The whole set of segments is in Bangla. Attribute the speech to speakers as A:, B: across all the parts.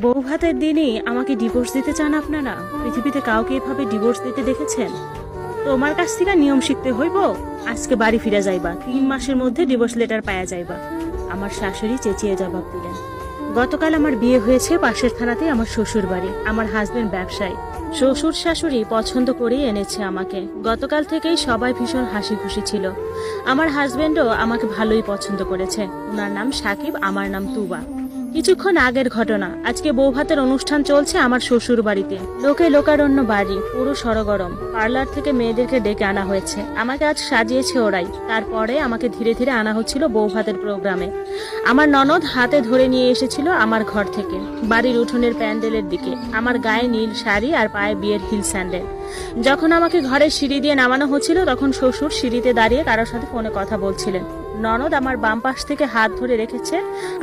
A: বউ ভাতের দিনই আমাকে ডিভোর্স দিতে চান আপনারা? পৃথিবীতে কাউকে এভাবে ডিভোর্স দিতে দেখেছেন? তোমার কাছ থেকে নিয়ম শিখতে হইব। আজকে বাড়ি ফিরে যাইবা, 3 মাসের মধ্যে ডিভোর্স লেটার পাওয়া যাইবা। আমার শাশুড়ি চেঁচিয়ে জবাব দিলেন। গতকাল আমার বিয়ে হয়েছে পাশের থানাতে আমার শ্বশুর বাড়ি। আমার হাজবেন্ড ব্যবসায়ী, শ্বশুর শাশুড়ি পছন্দ করেই এনেছে আমাকে। গতকাল থেকেই সবাই ভীষণ হাসি খুশি ছিল। আমার হাজবেন্ডও আমাকে ভালোই পছন্দ করেছে। ওনার নাম সাকিব, আমার নাম তুবা। কিছুক্ষণ আগের ঘটনা, আজকে বৌভাতের অনুষ্ঠান চলছে আমার শ্বশুর বাড়িতে। লোকে লোকারণ্য বাড়ি, পুরো সরগরম। পার্লার থেকে মেয়েদেরকে ডেকে আনা হয়েছে। আমাকে আজ সাজিয়েছে ওরাই। তারপরে আমাকে ধীরে ধীরে আনা হচ্ছিল বৌভাতের প্রোগ্রামে। আমার ননদ হাতে ধরে নিয়ে এসেছিল আমার ঘর থেকে বাড়ির উঠোনের প্যান্ডেলের দিকে। আমার গায়ে নীল শাড়ি আর পায়ে বিয়ের হিল স্যান্ডেল। যখন আমাকে ঘরের সিঁড়ি দিয়ে নামানো হচ্ছিল, তখন শ্বশুর সিঁড়িতে দাঁড়িয়ে কারোর সাথে ফোনে কথা বলছিলেন। ননদ আমার বাম পাশ থেকে হাত ধরে রেখেছে।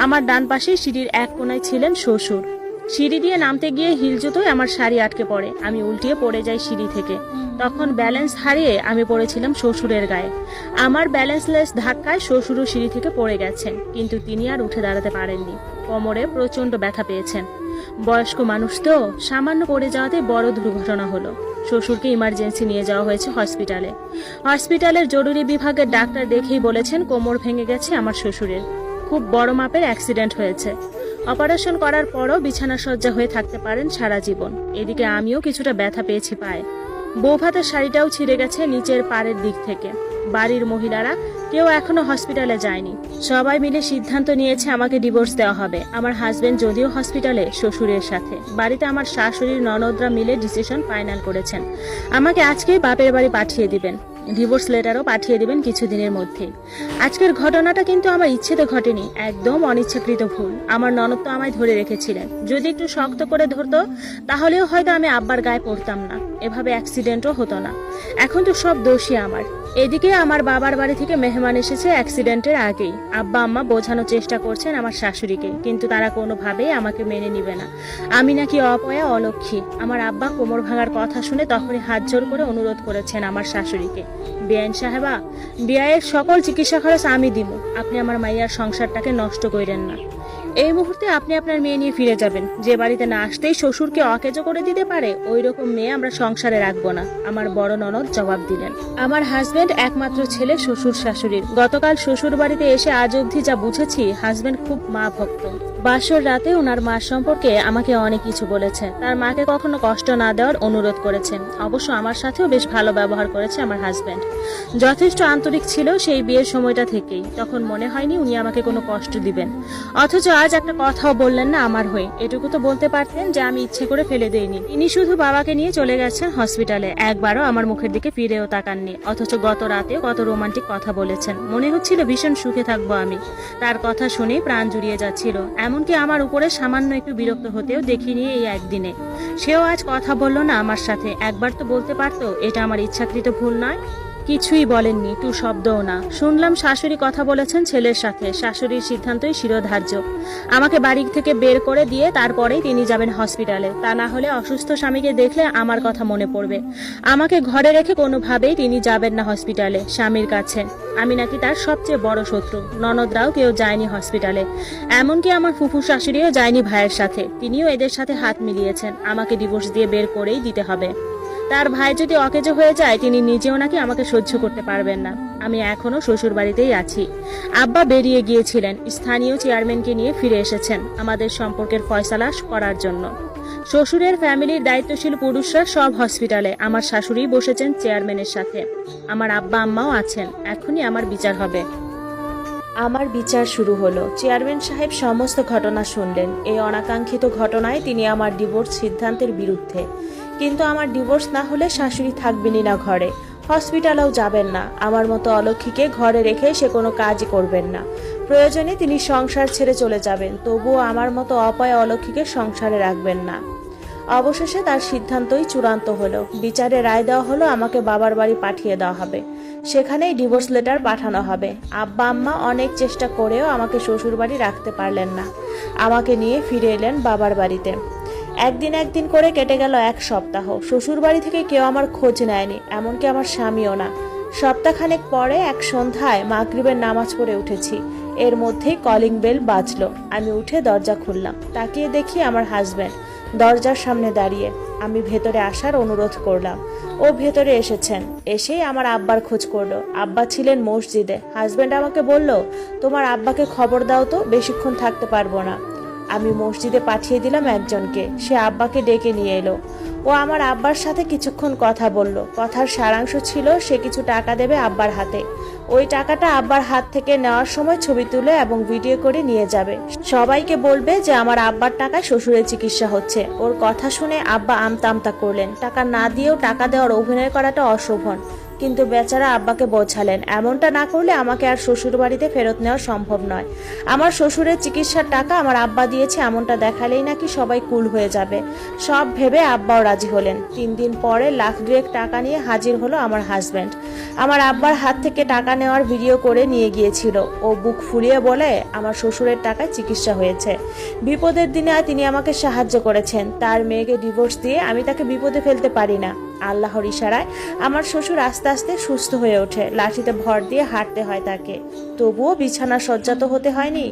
A: আমার ডান পাশে সিঁড়ির এক কোনায় ছিলেন শ্বশুর। সিঁড়ি দিয়ে নামতে গিয়ে হিল জুতোয় আমার শাড়ি আটকে পড়ে। আমি উল্টিয়ে পড়ে যাই সিঁড়ি থেকে। তখন ব্যালেন্স হারিয়ে আমি পড়েছিলাম শ্বশুরের গায়ে। আমার ব্যালেন্সলেস ধাক্কায় শ্বশুরও সিঁড়ি থেকে পড়ে গেছেন, কিন্তু তিনি আর উঠে দাঁড়াতে পারেননি। কোমরে প্রচন্ড ব্যথা পেয়েছেন। বয়স্ক মানুষ তো, সামান্য পড়ে যাওয়াতে বড় দুর্ঘটনা হলো। শ্বশুরকে ইমার্জেন্সি নিয়ে যাওয়া হয়েছে হসপিটালে। হসপিটালের জরুরি বিভাগের ডাক্তার দেখেই বলেছেন কোমর ভেঙে গেছে আমার শ্বশুরের। খুব বড় মাপের অ্যাক্সিডেন্ট হয়েছে। অপারেশন করার পরও বিছানা সজ্জা হয়ে থাকতে পারেন সারা জীবন। এদিকে আমিও কিছুটা ব্যথা পেয়েছি পায়ে। বৌভাতের শাড়িটাও ছিঁড়ে গেছে নিচের পাড়ের দিক থেকে। বাড়ির মহিলারা কেউ এখনো হসপিটালে যায়নি। সবাই মিলে সিদ্ধান্ত নিয়েছে আমাকে ডিভোর্স দেওয়া হবে। আমার হাজবেন্ড যদিও হসপিটালে শ্বশুরের সাথে, বাড়িতে আমার শাশুড়ির ননদরা মিলে ডিসিশন ফাইনাল করেছেন। আমাকে আজকেই বাপের বাড়ি পাঠিয়ে দিবেন। ডিভোর্স লেটারও পাঠিয়ে দিবেন কিছুদিনের মধ্যেই। আজকের ঘটনাটা কিন্তু আমার ইচ্ছেতে ঘটেনি, একদম অনিচ্ছাকৃত ভুল। আমার ননদ তো আমায় ধরে রেখেছিলেন। যদি একটু শক্ত করে ধরতো তাহলেও হয়তো আমি আব্বার গায়ে পড়তাম না, এভাবে অ্যাক্সিডেন্টও হতো না। এখন তো সব দোষী আমার। এদিকে আমার বাবার বাড়ি থেকে মেহমান এসেছে অ্যাক্সিডেন্টের আগেই। আব্বা আম্মা বোঝানোর চেষ্টা করছেন আমার শাশুড়িকে, কিন্তু তারা কোনোভাবেই আমাকে মেনে নিবে না। আমি নাকি অপয়া, অলক্ষী। আমার আব্বা কোমর ভাঙার কথা শুনে তখনই হাত জোর করে অনুরোধ করেছেন আমার শাশুড়িকে, বেআইন সাহেবা, বিয়ের সকল চিকিৎসা খরচ আমি দিব। আপনি আমার মাইয়ার সংসারটাকে নষ্ট করেন না। এই মুহূর্তে আপনি আপনার মেয়ে নিয়ে ফিরে যাবেন। যে বাড়িতে না আসতেই শ্বশুরকে অকেজো করে দিতে পারে, ওই রকম মেয়ে আমরা সংসারে রাখবো না, আমার বড় ননদ জবাব দিলেন। আমার হাজবেন্ড একমাত্র ছেলে শ্বশুর শাশুড়ির। গতকাল শ্বশুর বাড়িতে এসে আজ অবধি যা বুঝেছি, হাজবেন্ড খুব মা ভক্ত। বাসর রাতে ওনার মা সম্পর্কে আমাকে অনেক কিছু বলেছে। তার মাকে কখনো কষ্ট না দেওয়ার অনুরোধ করেছেন। অবশ্য আমার সাথেও বেশ ভালো ব্যবহার করেছে আমার হাজবেন্ড। যথেষ্ট আন্তরিক ছিল সেই বিয়ের সময়টা থেকেই। তখন মনে হয়নি উনি আমাকে কোনো কষ্ট দিবেন। অথচ আজ একটা কথাও বললেন না আমার হয়ে। এটুকু তো বলতে পারতেন যে আমি ইচ্ছে করে ফেলে দেইনি। তিনি শুধু বাবাকে নিয়ে চলে গেছেন হসপিটালে, একবারও আমার মুখের দিকে ফিরেও তাকাননি। অথচ গত রাতে কত রোমান্টিক কথা বলেছেন। মনে হচ্ছিল ভীষণ সুখে থাকবো আমি। তার কথা শুনেই প্রাণ জুড়িয়ে যাচ্ছিল। এমনকি আমার উপরে সামান্য একটু বিরক্ত হতেও দেখিনি এই একদিনে। সেও আজ কথা বলল না আমার সাথে। একবার তো বলতে পারতো এটা আমার ইচ্ছাকৃত ভুল নয়। কিছুই বলেননি, টু শব্দও না। শুনলাম শাশুড়ি কথা বলেছেন ছেলের সাথে। শাশুড়ির সিদ্ধান্তই শিরোধার্য। আমাকে বাড়ি থেকে বের করে দিয়ে তারপরেই তিনি যাবেন হসপিটালে। তা না হলে অসুস্থ স্বামীকে দেখলে আমার কথা মনে পড়বে। আমাকে ঘরে রেখে কোনোভাবেই তিনি যাবেন না হসপিটালে স্বামীর কাছে। আমি নাকি তার সবচেয়ে বড় শত্রু। ননদরাও কেউ যায়নি হসপিটালে, এমনকি আমার ফুফু শাশুড়িও যায়নি ভাইয়ের সাথে। তিনিও এদের সাথে হাত মিলিয়েছেন। আমাকে ডিভোর্স দিয়ে বের করেই দিতে হবে। তার ভাই যদি অকেজো হয়ে যায়, তিনি নিজেও নাকি আমাকে সহ্য করতে পারবেন না। আমি এখনো শ্বশুর বাড়িতেই আছি। আব্বা বেরিয়ে গিয়েছিলেন, স্থানীয় চেয়ারম্যানকে নিয়ে ফিরে এসেছেন আমাদের সম্পর্কের ফয়সালা করার জন্য। শ্বশুরের ফ্যামিলির দায়িত্বশীল পুরুষরা সব হসপিটালে। আমার শাশুড়ি বসেছেন চেয়ারম্যানের সাথে। আমার আব্বা আম্মাও আছেন। এখনই আমার বিচার হবে। আমার বিচার শুরু হলো। চেয়ারম্যান সাহেব সমস্ত ঘটনা শুনলেন। এই অনাকাঙ্ক্ষিত ঘটনায় তিনি আমার ডিভোর্স সিদ্ধান্তের বিরুদ্ধে। কিন্তু আমার ডিভোর্স না হলে শাশুড়ি থাকবেনই না ঘরে, হসপিটালেও যাবেন না। আমার মতো অলক্ষীকে ঘরে রেখে সে কোনো কাজই করবেন না। প্রয়োজনে তিনি সংসার ছেড়ে চলে যাবেন, তবুও আমার মতো অপয়া অলক্ষীকে সংসারে রাখবেন না। অবশেষে তার সিদ্ধান্তই চূড়ান্ত হলো। বিচারে রায় দেওয়া হলো আমাকে বাবার বাড়ি পাঠিয়ে দেওয়া হবে। সেখানেই ডিভোর্স লেটার পাঠানো হবে। আব্বা আম্মা অনেক চেষ্টা করেও আমাকে শ্বশুর বাড়ি রাখতে পারলেন না। আমাকে নিয়ে ফিরে এলেন বাবার বাড়িতে। একদিন করে কেটে গেল 1 সপ্তাহ। শ্বশুর বাড়ি থেকে কেউ আমার খোঁজ নেয়নি, এমনকি আমার স্বামীও না। সপ্তাহখানেক পরে এক সন্ধ্যায় মাগরিবের নামাজ পড়ে উঠেছি। এর মধ্যেই কলিং বেল বাজলো। আমি উঠে দরজা খুললাম, তাকিয়ে দেখি আমার হাজবেন্ড দরজার সামনে দাঁড়িয়ে। আমি ভেতরে আসার অনুরোধ করলাম, ও ভেতরে এসেছেন। এসেই আমার আব্বার খোঁজ করলো। আব্বা ছিলেন মসজিদে। হাজবেন্ড আমাকে বলল, তোমার আব্বাকে খবর দাও তো, বেশিক্ষণ থাকতে পারবো না। আমি মসজিদে পাঠিয়ে দিলাম একজনকে, সে আব্বাকে ডেকে নিয়ে এলো। ও আমার আব্বার সাথে কিছুক্ষণ কথা বলল। কথার সারাংশ ছিল সে কিছু টাকা দেবে আব্বার হাতে। ওই টাকাটা আব্বার হাত থেকে নেওয়ার সময় ছবি তুলে এবং ভিডিও করে নিয়ে যাবে, সবাইকে বলবে যে আমার আব্বার টাকায় শ্বশুরের চিকিৎসা হচ্ছে। ওর কথা শুনে আব্বা আমতা আমতা করলেন। টাকা না দিয়েও টাকা দেওয়ার অভিনয় করাটা অশোভন, কিন্তু বেচারা আব্বাকে বোঝালেন এমনটা না করলে আমাকে আর শ্বশুর বাড়িতে ফেরত নেওয়া সম্ভব নয়। আমার শ্বশুরের চিকিৎসার টাকা আমার আব্বা দিয়েছে এমনটা দেখালেই নাকি সবাই কুল হয়ে যাবে। সব ভেবে আব্বাও রাজি হলেন। 3 দিন পরে লাখ দুয়েক টাকা নিয়ে হাজির হলো আমার হাজবেন্ড। আমার আব্বার হাত থেকে টাকা নেওয়ার ভিডিও করে নিয়ে গিয়েছিল। ও বুক ফুলিয়ে বলে আমার শ্বশুরের টাকায় চিকিৎসা হয়েছে। বিপদের দিনে তিনি আমাকে সাহায্য করেছেন। তার মেয়েকে ডিভোর্স দিয়ে আমি তাকে বিপদে ফেলতে পারি না। আল্লাহর ইশারায় আমার শ্বশুর আস্তে আস্তে সুস্থ হয়ে ওঠে। লাঠিতে ভর দিয়ে হাঁটতে হয় তাকে, তবুও বিছানা সজ্জাত হতে হয়নি।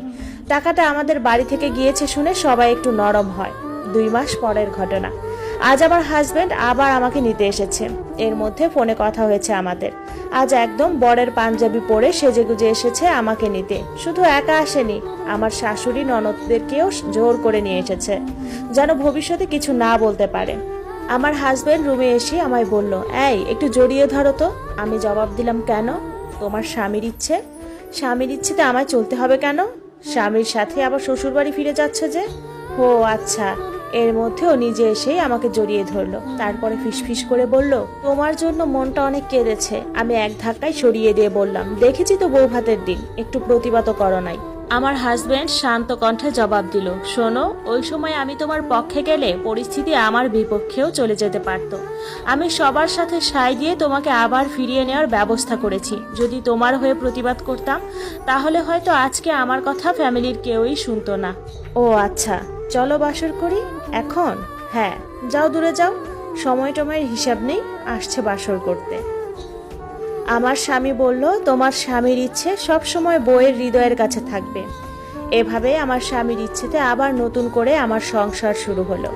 A: টাকাটা আমাদের বাড়ি থেকে গিয়েছে শুনে সবাই একটু নরম হয়। 2 মাস পরের ঘটনা। আজ আমার হাজবেন্ড আবার আমাকে নিতে এসেছে। এর মধ্যে ফোনে কথা হয়েছে আমাদের। আজ একদম বরের পাঞ্জাবি পরে সেজেগুজে এসেছে আমাকে নিতে। শুধু একা আসেনি, আমার শাশুড়ি ননদদেরকেও জোর করে নিয়ে এসেছে, যেন ভবিষ্যতে কিছু না বলতে পারে। আমার হাজবেন্ড রুমে এসে আমায় বলল, এই একটু জড়িয়ে ধরো তো। আমি জবাব দিলাম, কেন? তোমার স্বামীর ইচ্ছে। স্বামীর ইচ্ছেতে আমায় চলতে হবে কেন? স্বামীর সাথে আবার শ্বশুর বাড়ি ফিরে যাচ্ছে যে। ও আচ্ছা। এর মধ্যেও নিজে এসেই আমাকে জড়িয়ে ধরলো। তারপরে ফিসফিস করে বলল, তোমার জন্য মনটা অনেক কেঁদেছে। আমি এক ধাক্কায় সরিয়ে দিয়ে বললাম, দেখেছি তো বউ ভাতের দিন, একটু প্রতিবাদও করো নাই। আমার হাজবেন্ড শান্ত কণ্ঠে জবাব দিল, শোনো, ওই সময় আমি তোমার পক্ষে গেলে পরিস্থিতি আমার বিপক্ষেও চলে যেতে পারত। আমি সবার সাথে সায় দিয়ে তোমাকে আবার ফিরিয়ে নেওয়ার ব্যবস্থা করেছি। যদি তোমার হয়ে প্রতিবাদ করতাম তাহলে হয়তো আজকে আমার কথা ফ্যামিলির কেউই শুনতো না। ও আচ্ছা, চলো বাসর করি এখন। হ্যাঁ, যাও, দূরে যাও, সময় টময়ের হিসাব নেই, আসছে বাসর করতে। আমার স্বামী বলল, তোমার স্বামীর ইচ্ছে সব সময় বউয়ের হৃদয়ের কাছে থাকবে। এভাবে আমার স্বামীর ইচ্ছেতে আবার নতুন করে আমার সংসার শুরু হলো।